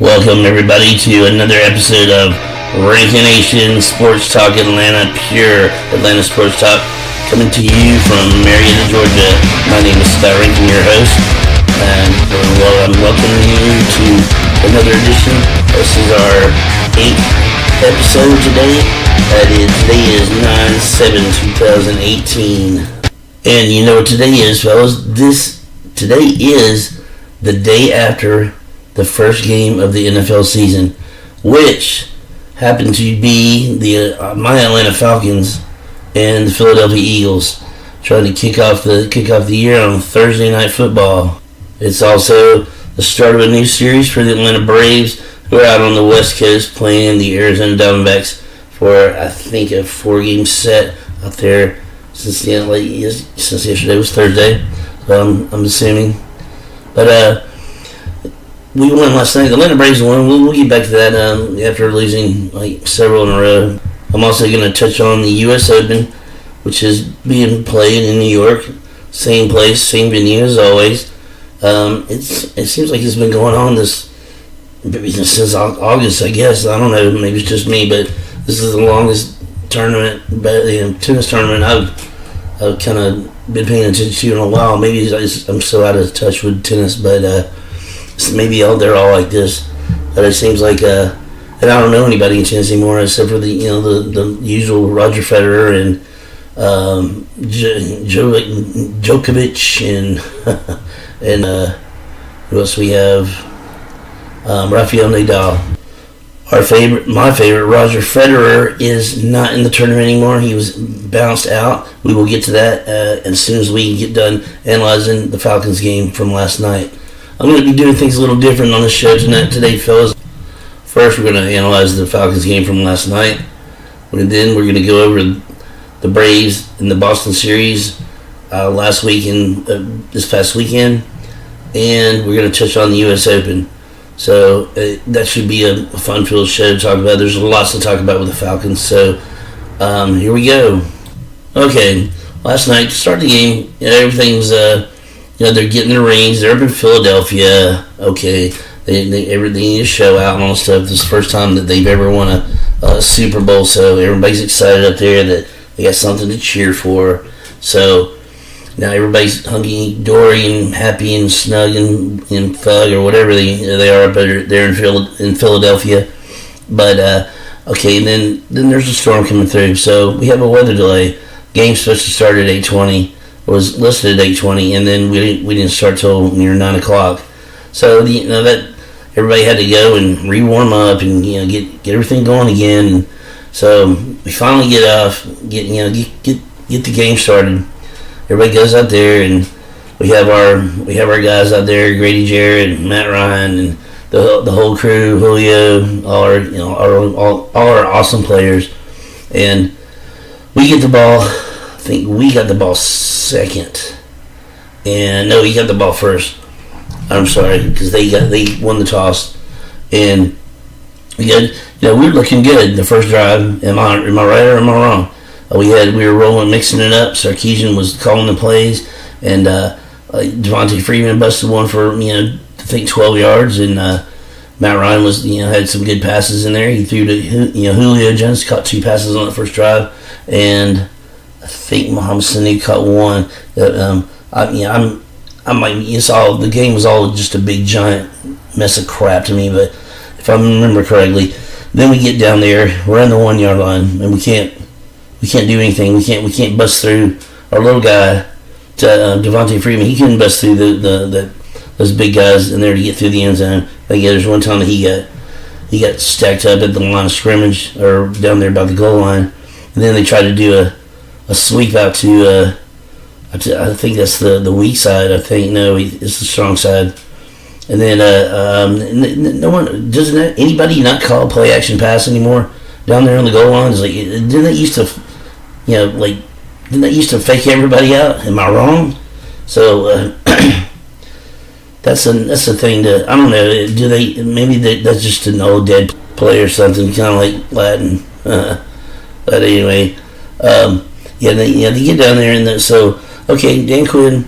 Welcome everybody to another episode of Rankination Sportschat Atlanta, pure Atlanta sports talk, coming to you from Marietta, Georgia. My name is Scott Rankin, your host, and I'm welcoming you to another edition. This is our 8th episode today. Today is 9/7/2018, and you know what today is, fellas? Today is the day after the first game of the NFL season, which happened to be my Atlanta Falcons and the Philadelphia Eagles trying to kick off the year on Thursday Night Football. It's also the start of a new series for the Atlanta Braves, who are out on the West Coast playing the Arizona Diamondbacks for, I think, a 4-game set out there since yesterday was Thursday. So I'm assuming, but we won last night. The Atlanta Braves won. We'll get back to that after losing several in a row. I'm also going to touch on the U.S. Open, which is being played in New York. Same place, same venue as always. It seems like it's been going on since August, I guess. I don't know. Maybe it's just me, but this is the longest tournament, tennis tournament I've kind of been paying attention to in a while. Maybe I'm so out of touch with tennis, but maybe they're all like this. But it seems like, and I don't know anybody in tennis anymore except for the usual Roger Federer and Djokovic and who else we have? Rafael Nadal. My favorite, Roger Federer, is not in the tournament anymore. He was bounced out. We will get to that as soon as we get done analyzing the Falcons game from last night. I'm going to be doing things a little different on the show today, fellas. First, we're going to analyze the Falcons game from last night. Then we're going to go over the Braves in the Boston series last week and this past weekend. And we're going to touch on the U.S. Open. So that should be a fun-filled show to talk about. There's lots to talk about with the Falcons. So here we go. Okay, last night, to start the game, everything's... they're getting their rings. They're up in Philadelphia. Okay, they need to show out and all this stuff. This is the first time that they've ever won a Super Bowl, so everybody's excited up there that they got something to cheer for. So now everybody's hunky-dory and happy and snug and thug or whatever they are up there in Philadelphia. But okay, and then there's a storm coming through, so we have a weather delay. Game's supposed to start at 8:20. Was listed at 8:20, and then we didn't start till near 9 o'clock. So that everybody had to go and re-warm up and get everything going again. So we finally get the game started. Everybody goes out there, and we have our guys out there: Grady Jarrett, Matt Ryan, and the whole crew, Julio, all our awesome players, and we get the ball. I think we got the ball second, and no, he got the ball first. I'm sorry, because they won the toss, and we were looking good the first drive. Am I right or am I wrong? We were rolling, mixing it up. Sarkisian was calling the plays, and Devontae Freeman busted one for I think 12 yards, and Matt Ryan was had some good passes in there. He threw to Julio Jones, caught 2 passes on the first drive, and I think Mohamed Sanu caught one. The game was all just a big giant mess of crap to me. But if I remember correctly, then we get down there, we're on the 1-yard line, and we can't do anything. We can't bust through our little guy, Devontae Freeman. He couldn't bust through those big guys in there to get through the end zone. There's one time that he got stacked up at the line of scrimmage or down there by the goal line, and then they tried to do a sweep out to I think that's the weak side. I think no, it's the strong side. And then no one doesn't anybody not call play action pass anymore down there on the goal line. It's like didn't they used to fake everybody out? Am I wrong? So that's a thing that I don't know. Do they that's just an old dead play or something, kind of like Latin. But anyway. They get down there, and so okay, Dan Quinn,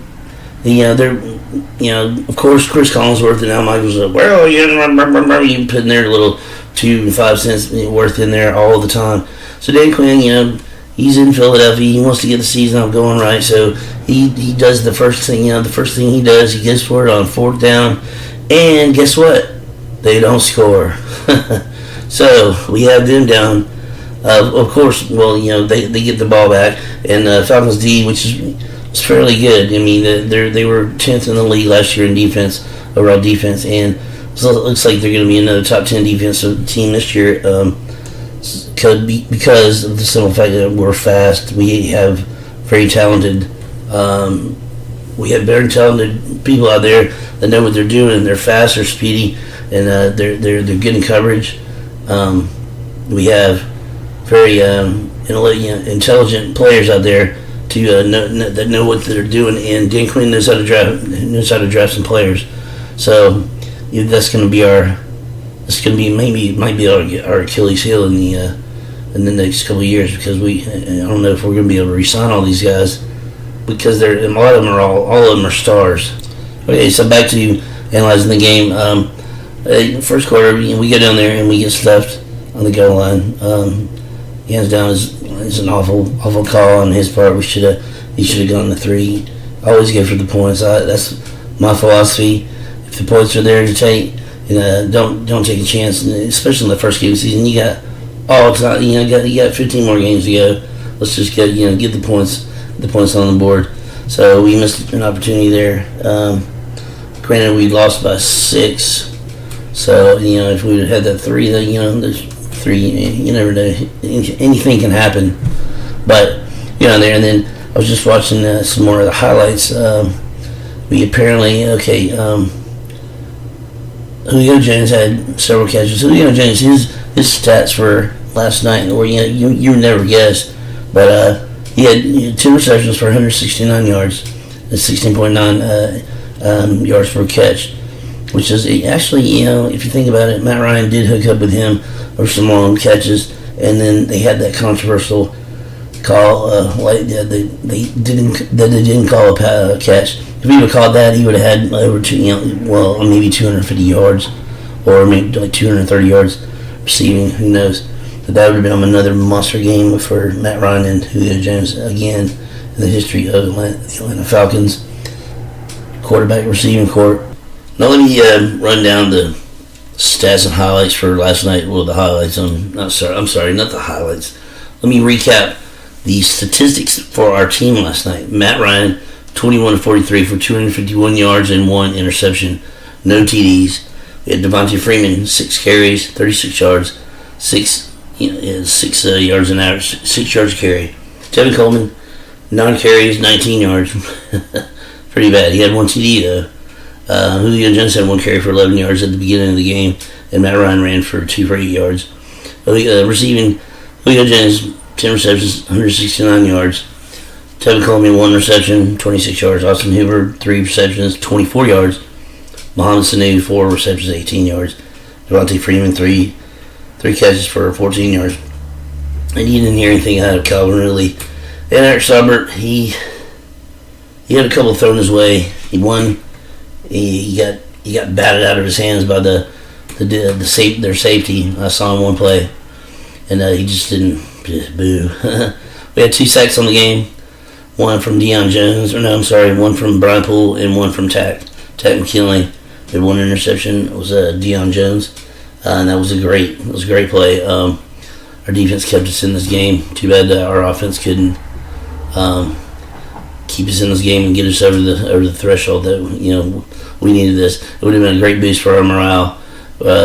they're of course, Chris Collinsworth and Al Michaels are, well, you putting their little 2 and 5 cents worth in there all the time. So Dan Quinn, he's in Philadelphia. He wants to get the season up going right. So he does the first thing. The first thing he does, he gets for it on 4th down, and guess what? They don't score. So we have them down. Of course, well, they get the ball back, and Falcons D, which is fairly good. I mean, they were 10th in the league last year in defense, overall defense, and so it looks like they're going to be another top 10 defensive team this year. Because of the simple fact that we're fast, we have very talented. We have very talented people out there that know what they're doing. They're fast, they're speedy, and they're good in coverage. We have very intelligent players out there that know what they're doing, and Dan Quinn knows how to draft some players. So that's going to be might be our Achilles heel in the next couple of years, because I don't know if we're going to be able to re-sign all these guys, because a lot of them are stars. Okay, so back to analyzing the game. First quarter, we go down there and we get stuffed on the goal line. Hands down is an awful call on his part. He should have gone to 3. Always go for the points. That's my philosophy. If the points are there to take, don't take a chance. Especially in the first game of the season, you got all time. You got 15 more games to go. Let's just get the points on the board. So we missed an opportunity there. Granted, we lost by 6. So if we would have had that 3, then there's 3. You never know. Anything can happen. But there, and then I was just watching some more of the highlights. We apparently Julio Jones had several catches. Julio Jones, his stats for last night, or you would never guess, but he had 2 receptions for 169 yards, and 16.9 yards per catch, which is actually, if you think about it, Matt Ryan did hook up with him for some long catches, and then they had that controversial call, they didn't call a catch. If he would have called that, he would have had over maybe 250 yards, or maybe like 230 yards receiving. Who knows? But that would have been another monster game for Matt Ryan and Julio Jones again in the history of the Atlanta Falcons quarterback receiving corps. Now let me run down the stats and highlights for last night. Well, the highlights. I'm sorry, not the highlights. Let me recap the statistics for our team last night. Matt Ryan, 21-43 for 251 yards and 1 interception, no TDs. We had Devontae Freeman, 6 carries, 36 yards, 6 yards an average, 6 yards a carry. Tevin Coleman, 9 carries, 19 yards. Pretty bad. He had 1 TD though. Julio Jones had 1 carry for 11 yards at the beginning of the game, and Matt Ryan ran for 2 for 8 yards. Receiving, Julio Jones, 10 receptions, 169 yards. Tevin Coleman, 1 reception, 26 yards. Austin Hoover, 3 receptions, 24 yards. Mohamed Sanu, 4 receptions, 18 yards. Devontae Freeman, 3 catches for 14 yards. And you didn't hear anything out of Calvin Ridley. And Eric Saubert, he had a couple thrown his way. He won. He got batted out of his hands by their safety. I saw him one play, and he just didn't. Boo. We had 2 sacks on the game. One from one from Brian Poole and one from Tack McKinley. We had 1 interception. It was Deion Jones, and that was a great play. Our defense kept us in this game. Too bad that our offense couldn't keep us in this game and get us over the threshold that we needed this. It would have been a great boost for our morale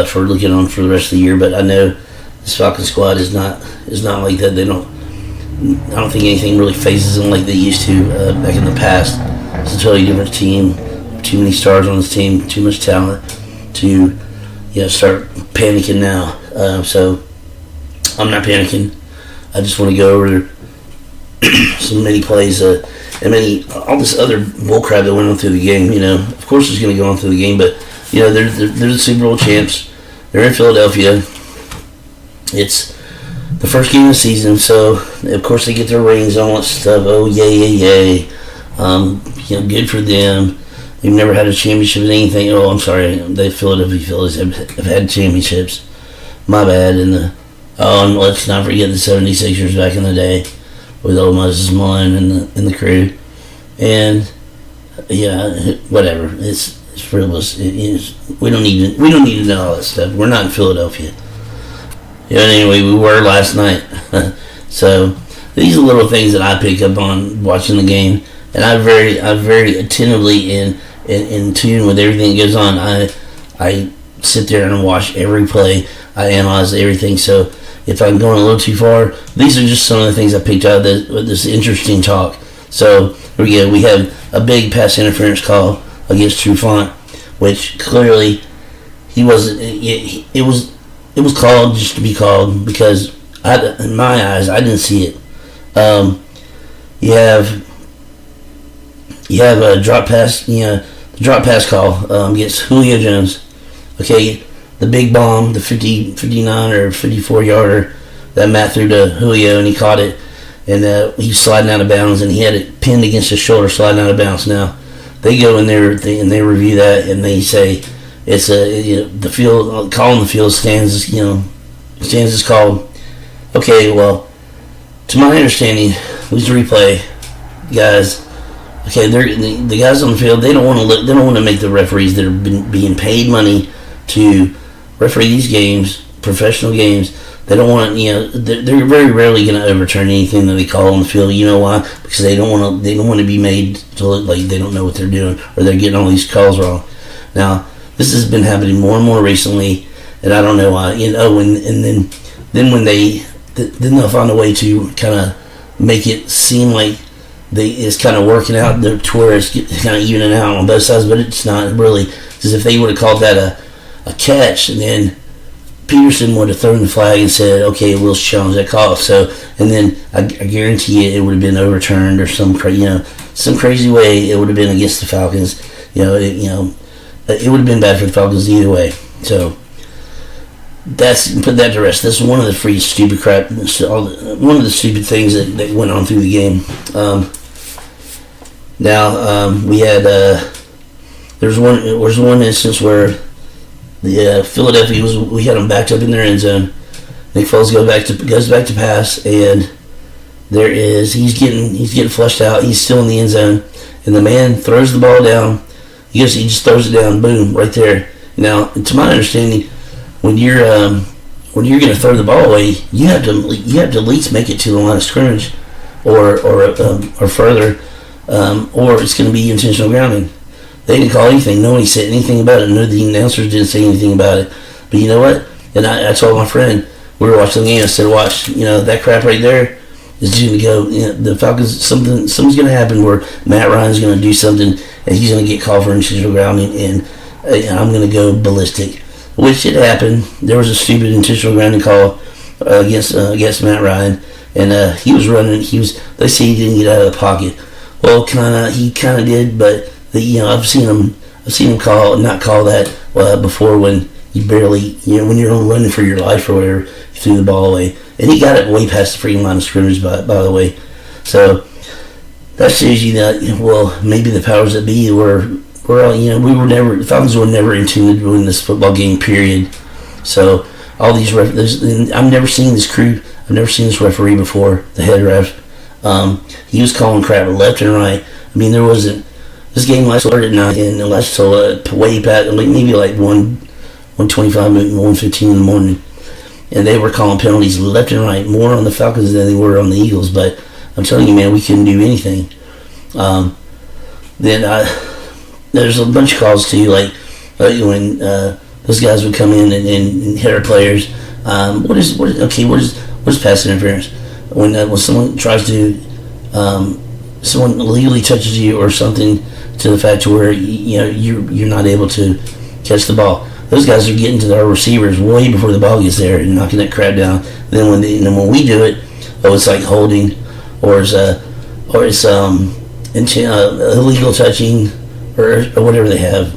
for looking on for the rest of the year. But I know this Falcon squad is not like that. I don't think anything really phases them like they used to back in the past. It's a totally different team. Too many stars on this team. Too much talent to start panicking now. So I'm not panicking. I just want to go over so many plays and all this other bullcrap that went on through the game. Of course it's going to go on through the game, but they're the Super Bowl champs. They're in Philadelphia. It's the first game of the season, so of course they get their rings and all that stuff. Oh, yay. Good for them. We've never had a championship in anything. Oh, I'm sorry. The Philadelphia Phillies have had championships. My bad. And let's not forget the 76ers back in the day with old Moses Malone and the crew. And yeah, whatever. It's frivolous. We don't need to know all that stuff. We're not in Philadelphia. Yeah. Anyway, we were last night. So these are little things that I pick up on watching the game, and I'm very attentively in tune with everything that goes on. I sit there and watch every play. I analyze everything. So if I'm going a little too far, these are just some of the things I picked out with this interesting talk. So here we go. We have a big pass interference call against Trufant, which clearly he wasn't. It was called just to be called because in my eyes I didn't see it. You have a drop pass. The drop pass call against Julio Jones. Okay, the big bomb, the 59 or 54 yarder that Matt threw to Julio, and he caught it, and he was sliding out of bounds, and he had it pinned against his shoulder, sliding out of bounds. Now they go in there and they review that, and they say it's the field, calling the field stands is called. Okay, well, to my understanding, who's the replay guys? Okay, the guys on the field. They don't want to make the referees that are being paid money to referee these games, professional games. They don't want they're very rarely going to overturn anything that they call on the field. You know why? Because they don't want to be made to look like they don't know what they're doing or they're getting all these calls wrong. Now this has been happening more and more recently, and I don't know why. And then when they'll find a way to kind of make it seem like it's kind of working out to where it's kind of evening out on both sides, but it's not really. Because if they would have called that a catch, and then Peterson would have thrown the flag and said, "Okay, we'll challenge that call." So, and then I guarantee it would have been overturned or some crazy way. It would have been against the Falcons. It would have been bad for the Falcons either way. So put that to rest. That's one of the stupid crap. One of the stupid things that went on through the game. We had there was one instance where the Philadelphia we had them backed up in their end zone. Nick Foles goes back to pass, and he's getting flushed out. He's still in the end zone, and the man throws the ball down. He just throws it down, boom, right there. Now, to my understanding, when you're going to throw the ball away, you have to at least make it to the line of scrimmage, or further, or it's going to be intentional grounding. They didn't call anything. Nobody said anything about it. None of the announcers didn't say anything about it. But you know what? And I told my friend, we were watching the game, I said, watch, that crap right there is going to go, the Falcons, something's going to happen where Matt Ryan's going to do something, and he's going to get called for intentional grounding, and I'm going to go ballistic. Which it happened. There was a stupid intentional grounding call against Matt Ryan, and he was running. They say he didn't get out of the pocket. Well, he kind of did, but I've seen him not call that before when you barely when you're running for your life or whatever, you threw the ball away, and he got it way past the freaking line of scrimmage by the way. So that shows you that maybe the powers that be the Falcons were never intended to win this football game, period. So all these I've never seen this crew. I've never seen this referee before, the head ref. He was calling crap left and right. I mean, there wasn't. This game started at 9 and it lasted till way past, maybe like 1:25, 1:15 in the morning, and they were calling penalties left and right, more on the Falcons than they were on the Eagles. But I'm telling you, man, we couldn't do anything. There's a bunch of calls too, like when those guys would come in and hit our players. What is pass interference? When someone tries to someone illegally touches you or something to the fact to where you're not able to catch the ball. Those guys are getting to our receivers way before the ball gets there and knocking that crap down. Then when we do it, it's like holding, or it's illegal touching, or whatever they have.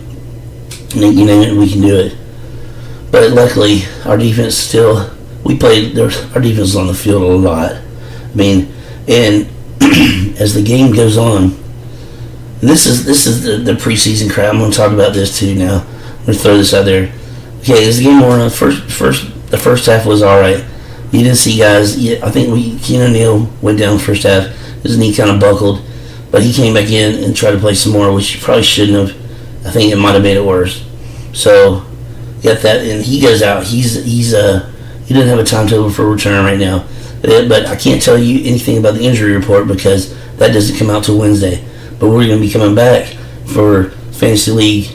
You name it, we can do it. But luckily, our defense our defense is on the field a lot. I mean, and as the game goes on, And this is the preseason crap. I'm going to talk about this too now. I'm going to throw this out there. Okay, this game more. The first half was all right. You didn't see guys. I think Keanu Neal went down the first half. His knee kind of buckled, but he came back in and tried to play some more, which he probably shouldn't have. I think it might have made it worse. So, got that, and he goes out. He doesn't have a timetable for return right now, but I can't tell you anything about the injury report because that doesn't come out till Wednesday. But we're going to be coming back for fantasy league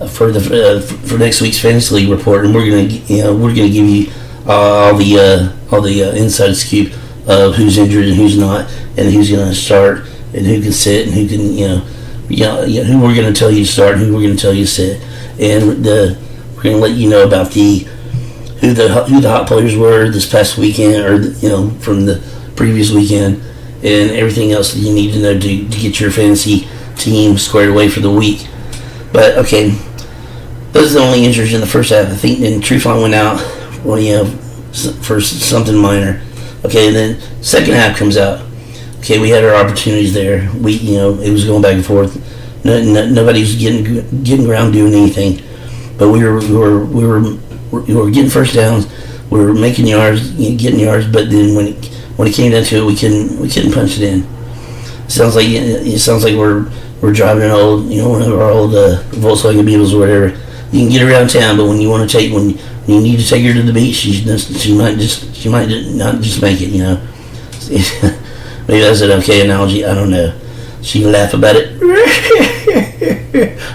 for next week's fantasy league report, and we're going to give you all the inside scoop of who's injured and who's not, and who's going to start, and who can sit, and who can who we're going to tell you to start, and who we're going to tell you to sit, and we're going to let you know about who the hot players were this past weekend, or from the previous weekend, and everything else that you need to know to get your fantasy team squared away for the week. But okay, those are the only injuries in the first half. I think then Trufant went out, for something minor. Okay, and then second half comes out. Okay, we had our opportunities there. It was going back and forth. Nobody was getting around doing anything, but we were getting first downs. We were making yards, getting yards. But then when it came down to it, we couldn't punch it in. It sounds like we're driving an old, one of our old Volkswagen Beetles or whatever. You can get around town, but when you need to take her to the beach, she might not just make it. Maybe that's an okay analogy. I don't know. She can laugh about it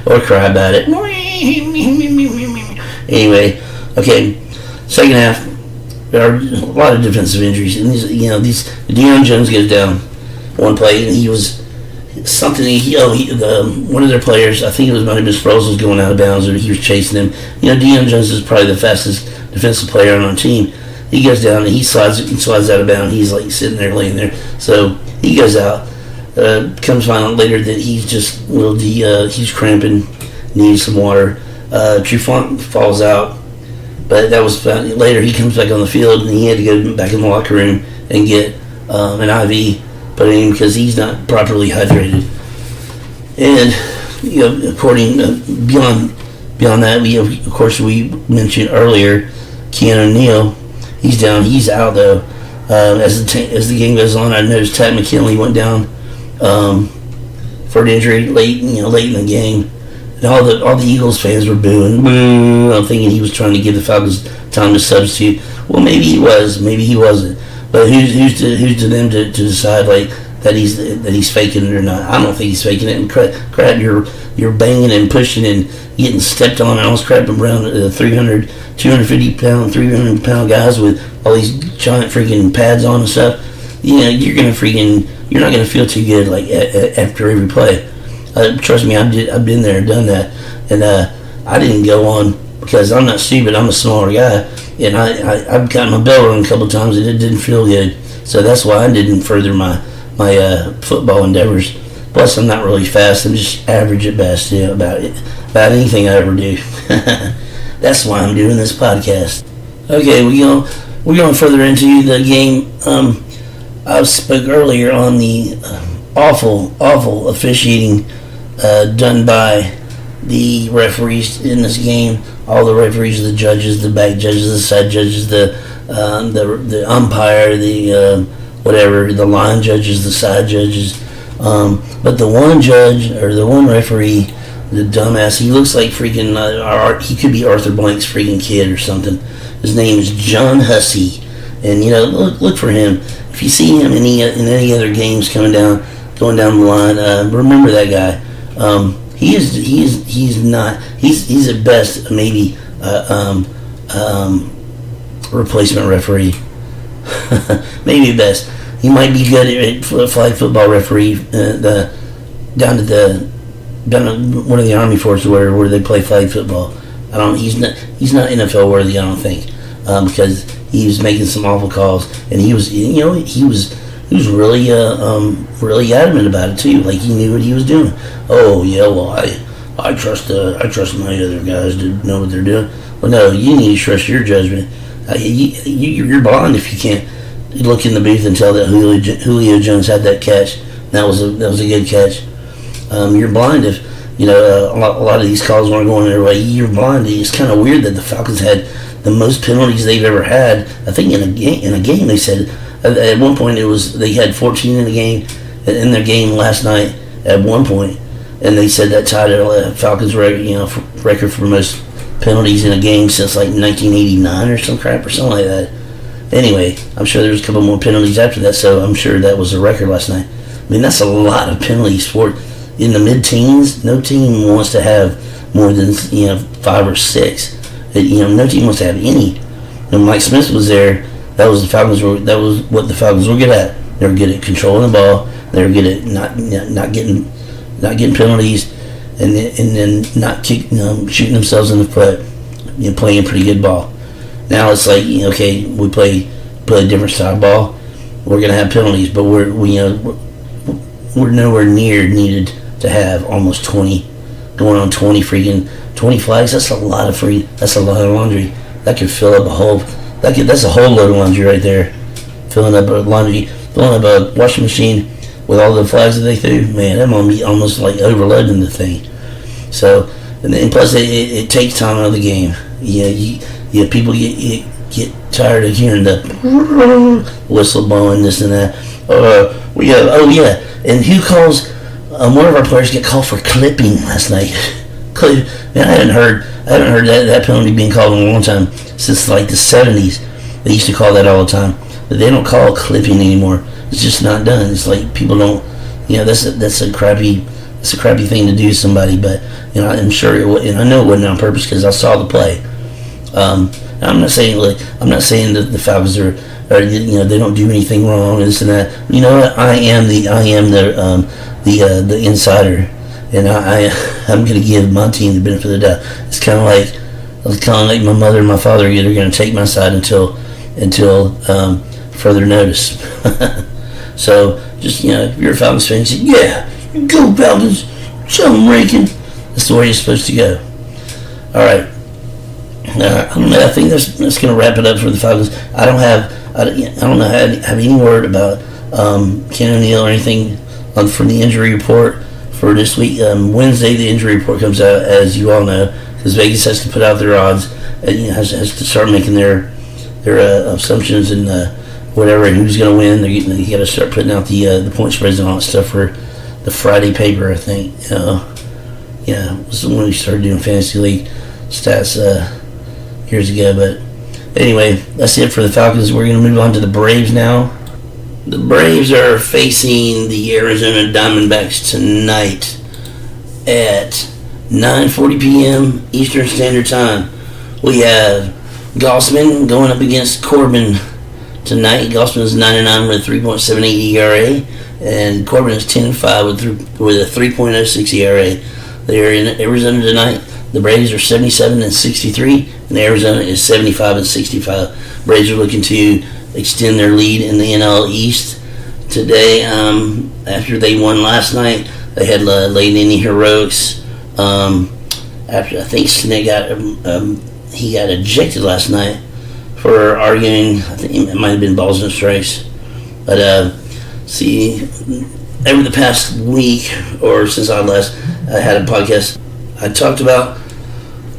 or cry about it. Anyway, okay. Second half, there are a lot of defensive injuries, and Deion Jones goes down one play, and he was something. One of their players, I think it was might have been Sproles, was going out of bounds, or he was chasing him. Deion Jones is probably the fastest defensive player on our team. He goes down and he slides out of bounds. He's like sitting there, laying there. So he goes out. Comes find out later that he's just he's cramping, needs some water. Trufant falls out, but that was found later. He comes back on the field and he had to go back in the locker room and get an IV put in because he's not properly hydrated. And according beyond that, we mentioned earlier Keanu Neal. He's down. He's out though. As the game goes on, I noticed Tad McKinley went down for an injury late in the game, and all the Eagles fans were booing. Boo! I'm thinking he was trying to give the Falcons time to substitute. Well, maybe he was, maybe he wasn't. But who's to them to decide that he's faking it or not? I don't think he's faking it. And crap, you're banging and pushing and getting stepped on and almost crapping around 250-pound, 300-pound guys with all these giant freaking pads on and stuff. You're not gonna feel too good after every play. Trust me, I've been there, done that, and I didn't go on because I'm not stupid. I'm a smaller guy, and I've gotten my bell rung a couple of times and it didn't feel good. So that's why I didn't further my football endeavors. Plus, I'm not really fast. I'm just average at best. About anything I ever do. That's why I'm doing this podcast. Okay, we're going further into the game. I spoke earlier on the awful officiating done by the referees in this game. All the referees, the judges, the back judges, the side judges, the umpire, the whatever, the line judges, the side judges. But the one judge or the one referee, the dumbass, he looks like freaking he could be Arthur Blank's freaking kid or something. His name is John Hussey, and look for him. If you see him in any other games going down the line, remember that guy. He's at best maybe replacement referee. Maybe at best. He might be good at flag football referee down to one of the Army forces where they play flag football. He's not NFL worthy, I don't think, because he was making some awful calls, and he was really adamant about it too. Like he knew what he was doing. Oh yeah, well I trust my other guys to know what they're doing. Well, no, you need to trust your judgment. You're blind if you can't look in the booth and tell that Julio Jones had that catch. That was a good catch. You're blind if a lot of these calls weren't going their way. You're blind. It's kind of weird that the Falcons had the most penalties they've ever had. I think in a game they said at one point they had 14 in the game in their game last night at one point, and they said that tied the Falcons record for most penalties in a game since like 1989 or some crap or something like that. Anyway, I'm sure there was a couple more penalties after that, so I'm sure that was a record last night. I mean, that's a lot of penalties for in the mid-teens. No team wants to have more than 5 or 6. No team wants to have any. When Mike Smith was there, that was what the Falcons were good at. They were good at controlling the ball. They were good at not getting penalties, and then not shooting themselves in the foot. Playing pretty good ball. Now it's like okay, we play a different style of ball. We're gonna have penalties, but we're nowhere near needed to have almost 20, going on 20 flags. That's a lot of laundry. That could fill up a whole. That's a whole load of laundry right there. Filling up a washing machine with all the flags that they threw. Man, that might be almost like overloading the thing. So, and then plus it takes time out of the game. People get tired of hearing the whistle blowing, this and that. And who calls? One of our players get called for clipping last night. Man, I haven't heard that penalty being called in a long time, since like the 70s. They used to call that all the time, but they don't call clipping anymore. It's just not done. It's like people don't. That's a crappy thing to do to somebody. But I'm sure and I know it wasn't on purpose because I saw the play. I'm not saying that the Falcons are they don't do anything wrong, this and that. You know what? I am the insider, and I'm going to give my team the benefit of the doubt. It's kind of like my mother and my father are going to take my side until further notice. So just if you're a Falcons fan, you say, yeah, go Falcons, show them Rankin. That's the way you're supposed to go. All right. I don't know. I think that's going to wrap it up for the Falcons. I don't have any word about Ken O'Neill or anything from the injury report for this week. Wednesday, the injury report comes out, as you all know, because Vegas has to put out their odds and has to start making their assumptions and whatever, and who's going to win. They got to start putting out the point spreads and all that stuff for the Friday paper, I think. It was when we started doing fantasy league stats years ago. But anyway, that's it for the Falcons. We're going to move on to the Braves now. The Braves are facing the Arizona Diamondbacks tonight at 9:40 p.m. Eastern Standard Time. We have Gossman going up against Corbin tonight. Gossman is 99 with a 3.78 ERA, and Corbin is 10-5 with a 3.06 ERA. They are in Arizona tonight. The Braves are 77-63, and Arizona is 75-65. Braves are looking to extend their lead in the NL East today. After they won last night, they had late inning heroics. After I think Snit he got ejected last night for arguing. I think it might have been balls and strikes. But over the past week or since I had a podcast,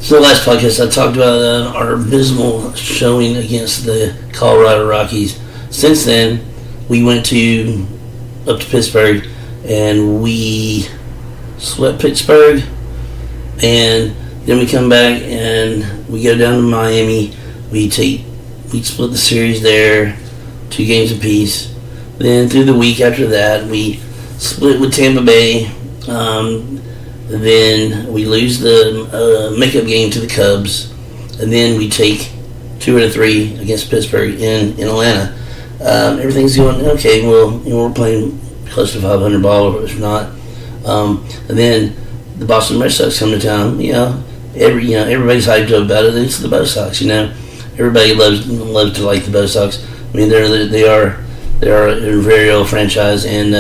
last podcast I talked about our abysmal showing against the Colorado Rockies. Since then, we went up to Pittsburgh and we swept Pittsburgh, and then we come back and we go down to Miami. We split the series there, 2 games apiece. Then through the week after that, we split with Tampa Bay. Then we lose the makeup game to the Cubs, and then we take 2 out of 3 against Pittsburgh in Atlanta. Everything's going okay. Well, we're playing close to 500 ball, or if not. And then the Boston Red Sox come to town. Everybody's hyped up about it. It's the Bo Sox. Everybody loves to like the Bo Sox. I mean, they are a very old franchise, and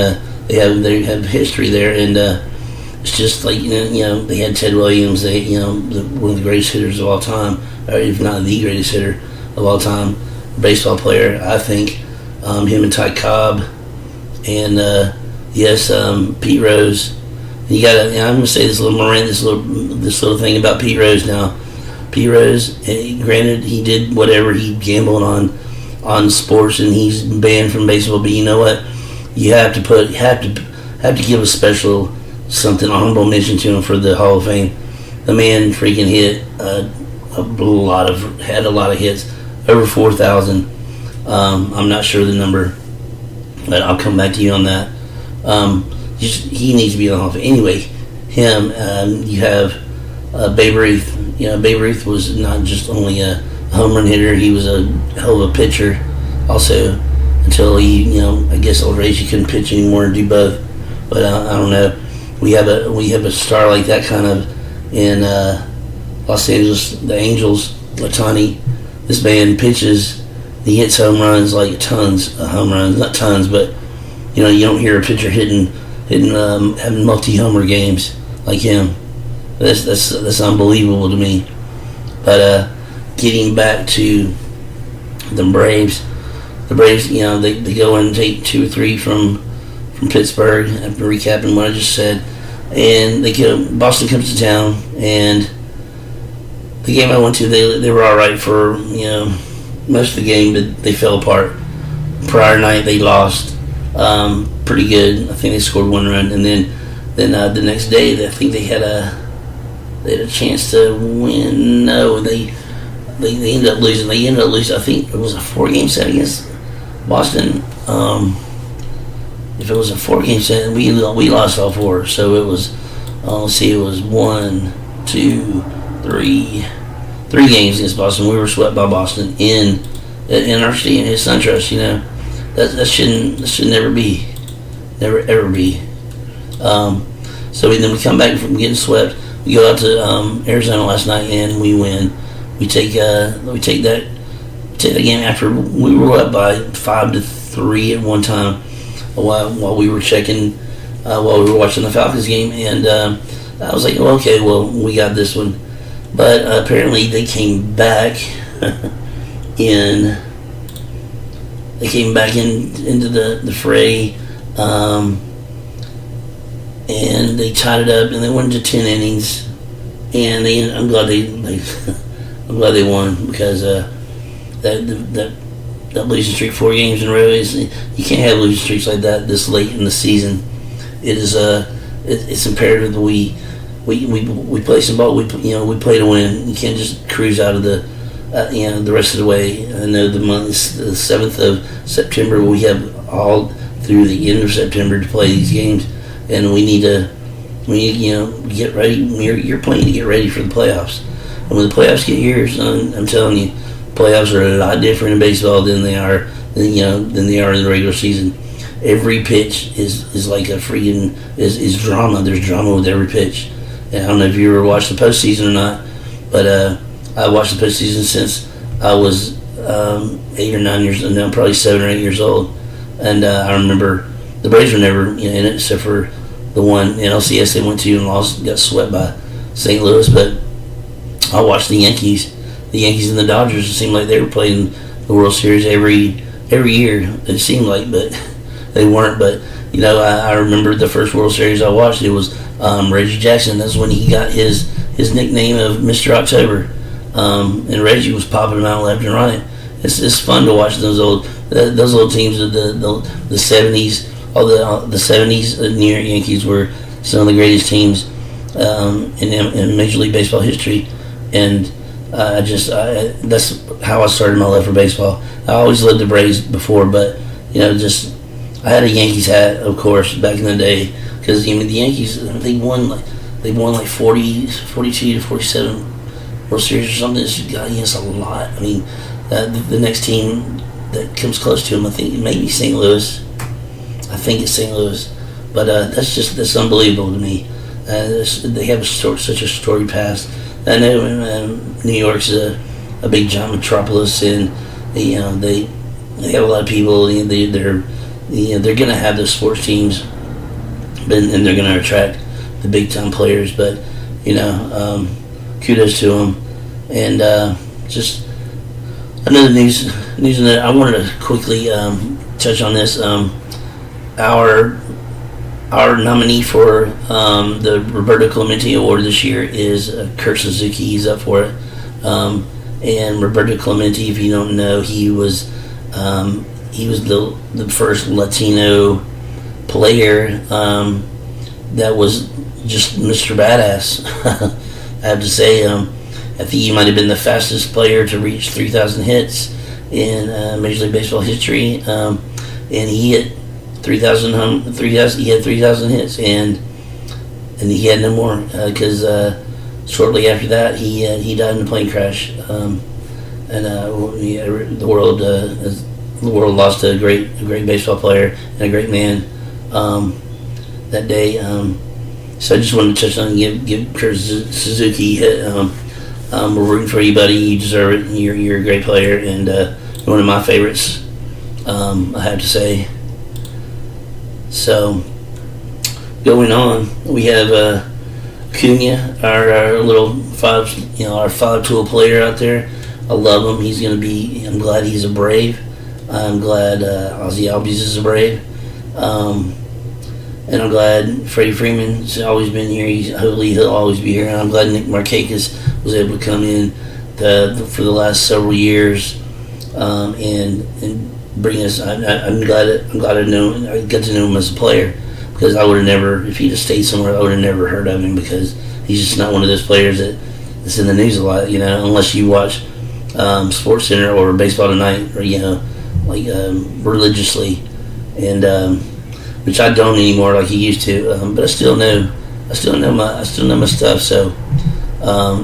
they have history there, and it's just like they had Ted Williams, one of the greatest hitters of all time, or if not the greatest hitter of all time, baseball player, I think. Him and Ty Cobb, and Pete Rose, You got. I'm gonna say this little thing about Pete Rose now. Pete Rose, granted, he did whatever, he gambled on sports, and he's banned from baseball. But you know what? You have to give a special something honorable mention to him for the Hall of Fame. The man freaking hit had a lot of hits, over 4,000. I'm not sure the number, but I'll come back to you on that. He needs to be in the Hall of Fame. Anyway, him. You have Babe Ruth. Babe Ruth was not just only a home run hitter; he was a hell of a pitcher. Also, until he, I guess older age, he couldn't pitch anymore and do both. But I don't know. We have a star like that kind of in Los Angeles, the Angels. Ohtani. This man pitches. He hits home runs like tons of home runs, not tons, but you don't hear a pitcher hitting having multi-homer games like him. That's unbelievable to me. But getting back to the Braves, they go and take 2 or 3 from Pittsburgh. After recapping what I just said, and Boston comes to town, and the game I went to, they were all right for most of the game, but they fell apart. Prior night they lost pretty good. I think they scored 1 run, and then the next day I think they had a chance to win. No, they ended up losing. I think it was a 4-game set against Boston. If it was a 4-game set, we lost all 4. So it was, let's see, it was 1, 2, 3 games against Boston. We were swept by Boston in our stadium, his SunTrust. That should never be, never ever be. So then we come back from getting swept. We go out to Arizona last night and we win. We take that game after we were up by 5-3 at one time while we were while we were watching the Falcons game, and I was like, we got this one. But apparently they came back into the fray, and they tied it up, and they went into 10 innings, and I'm glad they won, because that losing streak 4 games in a row you can't have losing streaks like that this late in the season. It is it's imperative that we play some ball. We play to win. You can't just cruise out of the rest of the way. I know the 7th of September. We have all through the end of September to play these games, and we need to get ready. You're playing to get ready for the playoffs, and when the playoffs get here, son, I'm telling you, playoffs are a lot different in baseball than they are in the regular season. Every pitch is like a freaking is drama. There's drama with every pitch. And I don't know if you ever watched the postseason or not, but I watched the postseason since I was 8 or 9 years old. Now I'm probably 7 or 8 years old, and I remember the Braves were never in it except for the one NLCS they went to and lost, got swept by St. Louis. But I watched the Yankees and the Dodgers. It seemed like they were playing the World Series every year. It seemed like, but they weren't. But I remember the first World Series I watched. It was Reggie Jackson. That's when he got his nickname of Mr. October. And Reggie was popping them out left and right. It's fun to watch those old teams of the 70s. All the 70s New York Yankees were some of the greatest teams in Major League Baseball history. And that's how I started my love for baseball. I always loved the Braves before, but I had a Yankees hat, of course, back in the day, because the Yankees, they won like 42 to 47 World Series or something. It's a lot. I mean, the next team that comes close to them, I think maybe St. Louis. I think it's St. Louis, but that's unbelievable to me. They have such a storied past. I know New York's a big giant metropolis, and they have a lot of people. They're going to have those sports teams, and they're going to attract the big time players. But kudos to them. And just another news that I wanted to quickly touch on this. Our our nominee for the Roberto Clemente Award this year is Kurt Suzuki. He's up for it. And Roberto Clemente, if you don't know, he was the first Latino player that was just Mr. Badass. I have to say, I think he might have been the fastest player to reach 3,000 hits in Major League Baseball history, and he hit 3,000. He had 3,000 hits, and he had no more because shortly after that he died in a plane crash, and the world lost a great baseball player and a great man that day. So I just wanted to touch on and give Kurt Suzuki. We're rooting for you, buddy. You deserve it. You're a great player and one of my favorites. I have to say. So going on, we have Cunha, our little our 5-tool player out there. I love him. He's going to be. I'm glad he's a Brave. I'm glad Ozzie Albies is a Brave. And I'm glad Freddie Freeman's always been here. Hopefully he'll always be here. And I'm glad Nick Markakis was able to come in for the last several years and bring us. I'm glad I got to know him as a player, because I would have never, if he'd have stayed somewhere, I would have never heard of him, because he's just not one of those players that's in the news a lot. Unless you watch Sports Center or Baseball Tonight, or religiously, and which I don't anymore like he used to. But I still know my stuff. So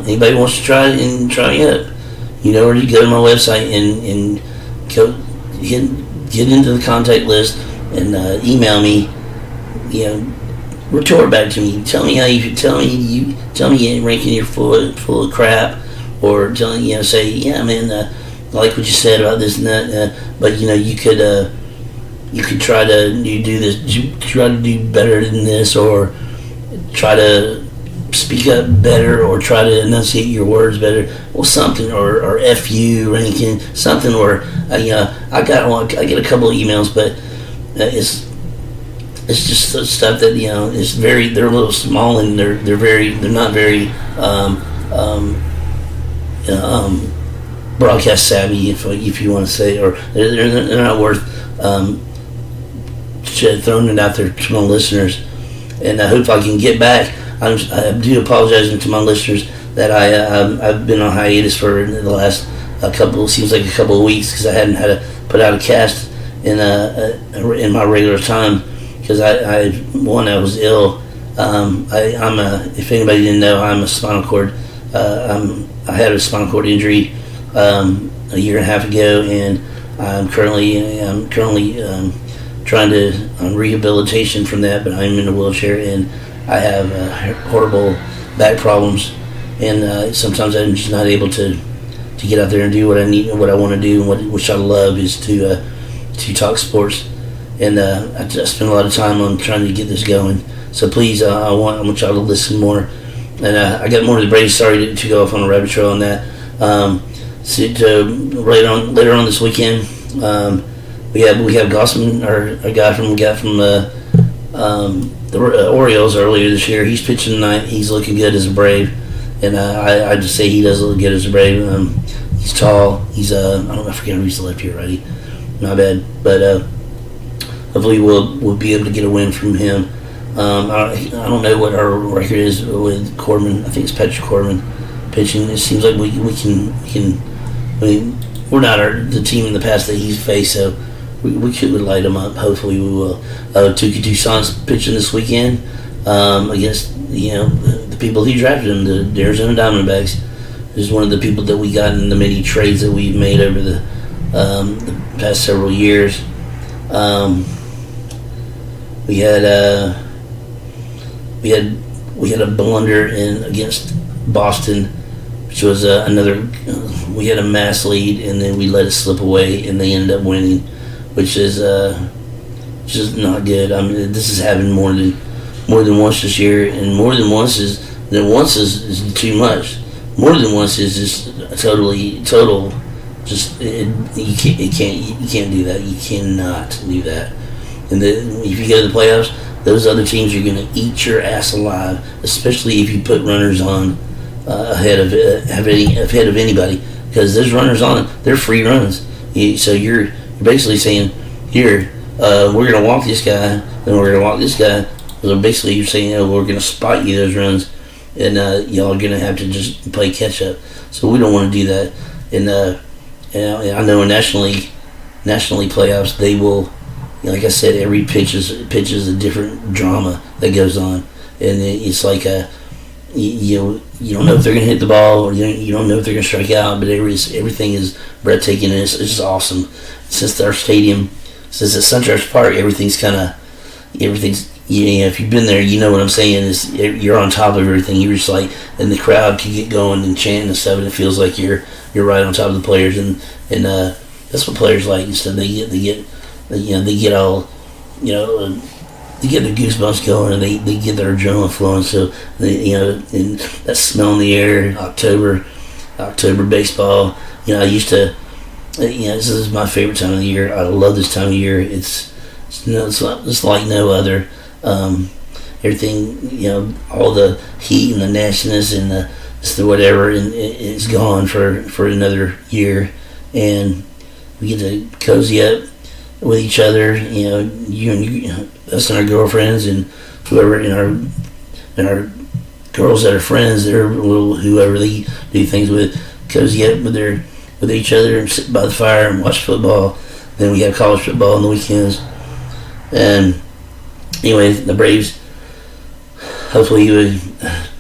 anybody wants to try me up, where you go to my website and get into the contact list and email me. Retort back to me. Tell me how you tell me you ranking you're full of crap, or say, yeah, man, I like what you said about this and that. But you could try to do this. Try to do better than this, or try to speak up better, or try to enunciate your words better, or something, or F you ranking something, or I get a couple of emails, but it's just stuff that is they're a little small, and they're not very broadcast savvy, if you want to say, or they're not worth throwing it out there to my listeners. And I hope I can get back. I do apologize to my listeners that I've been on hiatus for the last couple of weeks, because I hadn't had to put out a cast in my regular time, because I was ill. If anybody didn't know, I'm a spinal cord. I had a spinal cord injury a year and a half ago, and I'm currently trying to rehabilitation from that. But I'm in a wheelchair, and I have horrible back problems, and sometimes I'm just not able to get out there and do what I need and what I want to do, and which I love is to talk sports. And I spend a lot of time on trying to get this going. So please, I want y'all to listen more. And I got more to the Braves. Sorry to go off on a rabbit trail on that. Later on this weekend, we have Gossman, our guy from the Orioles earlier this year. He's pitching tonight. He's looking good as a Brave, and I just say he does look good as a Brave. He's tall. He's I forget if he's lefty or righty. My bad, but hopefully we'll be able to get a win from him. I don't know what our record is with Corbin. I think it's Patrick Corbin pitching. It seems like we can. I mean, we're not the team in the past that he's faced, so we could light him up. Hopefully we will. Tuki Toussaint's pitching this weekend against the people he drafted him, the Arizona Diamondbacks. This is one of the people that we got in the many trades that we've made over the past several years. We had a blunder against Boston, which was another. We had a mass lead, and then we let it slip away, and they ended up winning, which is just not good. I mean, this has happened more than once this year, and more than once is too much. More than once is just total. Just you can't do that. You cannot do that. And if you go to the playoffs, those other teams are going to eat your ass alive, especially if you put runners on ahead of anybody, because those runners on, they're free runs. So you're basically saying, here, we're going to walk this guy, then we're going to walk this guy. So basically you're saying, we're going to spot you those runs, and y'all are going to have to just play catch up. So we don't want to do that. And I know in National League playoffs, they will, like I said, every pitch is a different drama that goes on, and it's like you don't know if they're going to hit the ball, or you don't know if they're going to strike out, but everything is breathtaking, and it's just awesome. Since it's SunTrust Park, everything's if you've been there, you know what I'm saying. Is you're on top of everything. You're just like, and the crowd can get going and chanting and stuff, and it feels like you're right on top of the players, and that's what players like. Instead, they get all, they get their goosebumps going, and they get their adrenaline flowing. So and that smell in the air, October baseball. I used to, this is my favorite time of the year. I love this time of year. It's like no other. Everything, all the heat and the nastiness and the whatever, and it's gone for another year, and we get to cozy up with each other. Us and our girlfriends and whoever, and our girls that are friends, whoever they do things with, cozy up with each other and sit by the fire and watch football. Then we have college football on the weekends, and anyway, the Braves, hopefully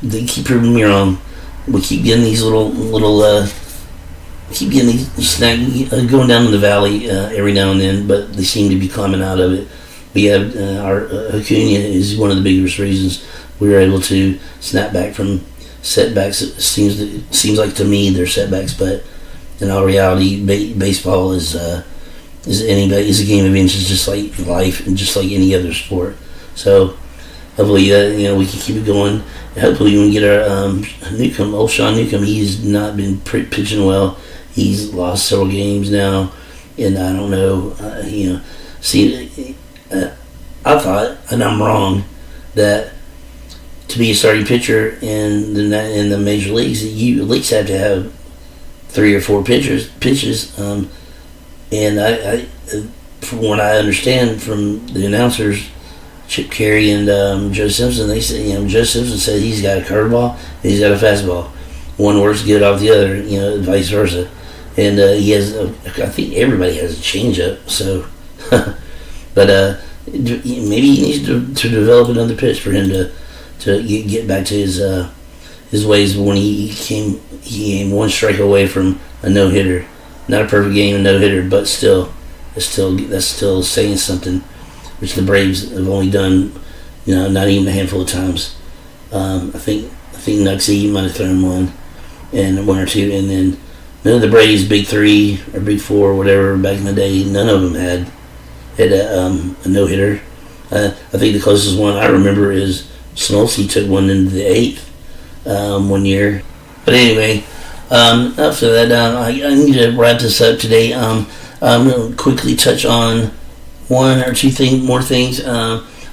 they keep proving me wrong. We keep getting these going down in the valley every now and then, but they seem to be climbing out of it. We have our Acuna is one of the biggest reasons we were able to snap back from setbacks. It seems like to me they're setbacks, but in all reality, baseball is a game of inches, just like life and just like any other sport. So hopefully we can keep it going. Hopefully we can get our old Sean Newcomb. He's not been pitching well. He's lost several games now, and I don't know. I thought, and I'm wrong, that to be a starting pitcher in the major leagues, you at least have to have 3 or 4 pitches. And I from what I understand from the announcers, Chip Carey and Joe Simpson, they said, Joe Simpson said he's got a curveball and he's got a fastball. One works good off the other, vice versa. And he has, I think everybody has a changeup. So, but maybe he needs to develop another pitch for him to get back to his ways when he came 1 strike away from a no hitter. Not a perfect game, a no hitter, but that's still saying something, which the Braves have only done, not even a handful of times. I think Nuxie might have thrown 1 or 2, and then none of the Braves' big 3 or big 4 or whatever back in the day, none of them had a no hitter. I think the closest one I remember is Smoltz took 1 into the 8th 1 year. But anyway, after that, I need to wrap this up today. I'm going to quickly touch on 1 or 2 more things.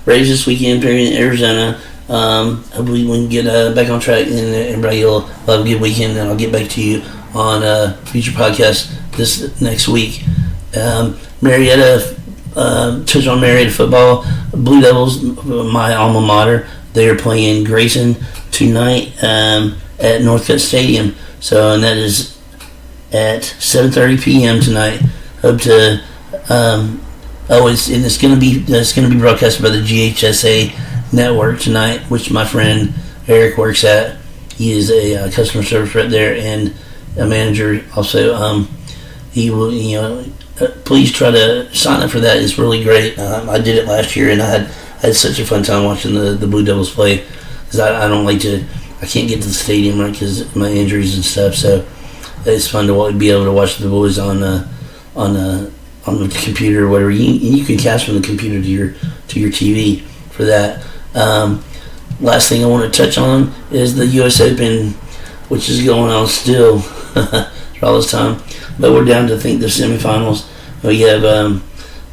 Braves this weekend, in Arizona. Hopefully we can get back on track, and everybody will have a good weekend, and I'll get back to you on future podcasts this next week. Marietta, touch on Marietta football. Blue Devils, my alma mater, they are playing Grayson tonight at Northcutt Stadium. So, and that is at 7:30 p.m. tonight. Hope to. It's going to be broadcasted by the GHSA network tonight, which my friend Eric works at. He is a customer service rep there and a manager also. He will, please try to sign up for that. It's really great. I did it last year, and I had such a fun time watching the Blue Devils play, because I can't get to the stadium right because of my injuries and stuff. So it's fun to be able to watch the boys on the computer or whatever. You can cast from the computer to your TV for that. Last thing I want to touch on is the U.S. Open, which is going on still for all this time. But we're down to, I think, the semifinals. We have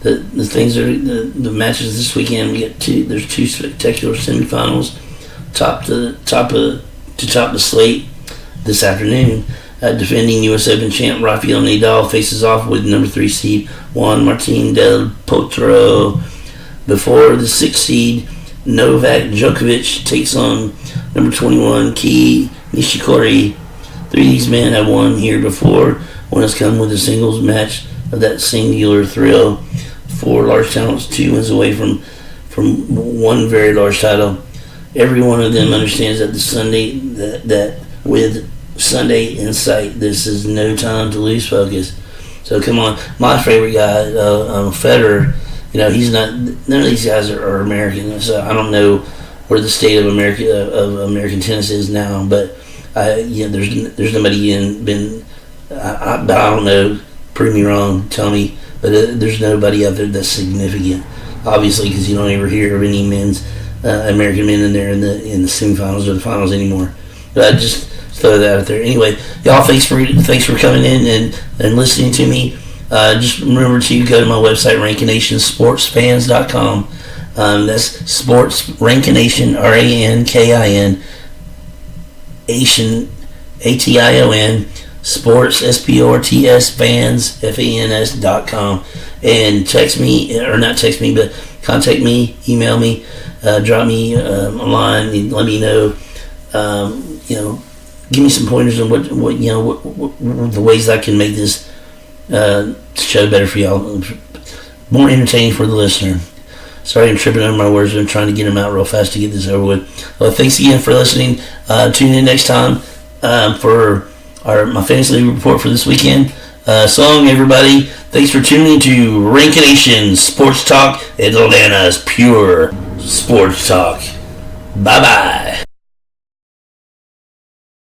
the things are the matches this weekend. There's two spectacular semifinals, top the slate this afternoon. Defending U.S. Open champ Rafael Nadal faces off with number 3 seed Juan Martín del Potro. Before the 6 seed Novak Djokovic takes on number 21 Kei Nishikori. 3 of these men have won here before. One has come with a singles match of that singular thrill. 4 large titles, 2 wins away from one very large title. Every one of them understands that that with Sunday in sight, this is no time to lose focus. So come on, my favorite guy, Federer. He's not. None of these guys are American. So I don't know where the state of American tennis is now, but there's nobody been. I don't know. Prove me wrong. Tell me, but there's nobody out there that's significant. Obviously, because you don't ever hear of any American men in there in the semifinals or the finals anymore. But I just throw that out there. Anyway, y'all, thanks for coming in and listening to me. Just remember to go to my website, RankinationSportsFans.com. That's sports Rankination, RANKIN, Asian, ATION, sports SPORTS fans FANS.com. And text me, or not text me, but contact me, email me, drop me a line, and let me know. Give me some pointers on what the ways I can make this show better for y'all, more entertaining for the listener. Sorry, I'm tripping over my words. I'm trying to get them out real fast to get this over with. Thanks again for listening. Tune in next time for my fantasy report for this weekend. So long, everybody. Thanks for tuning in to Rankination Sports Talk, Atlanta's pure sports talk. Bye-bye.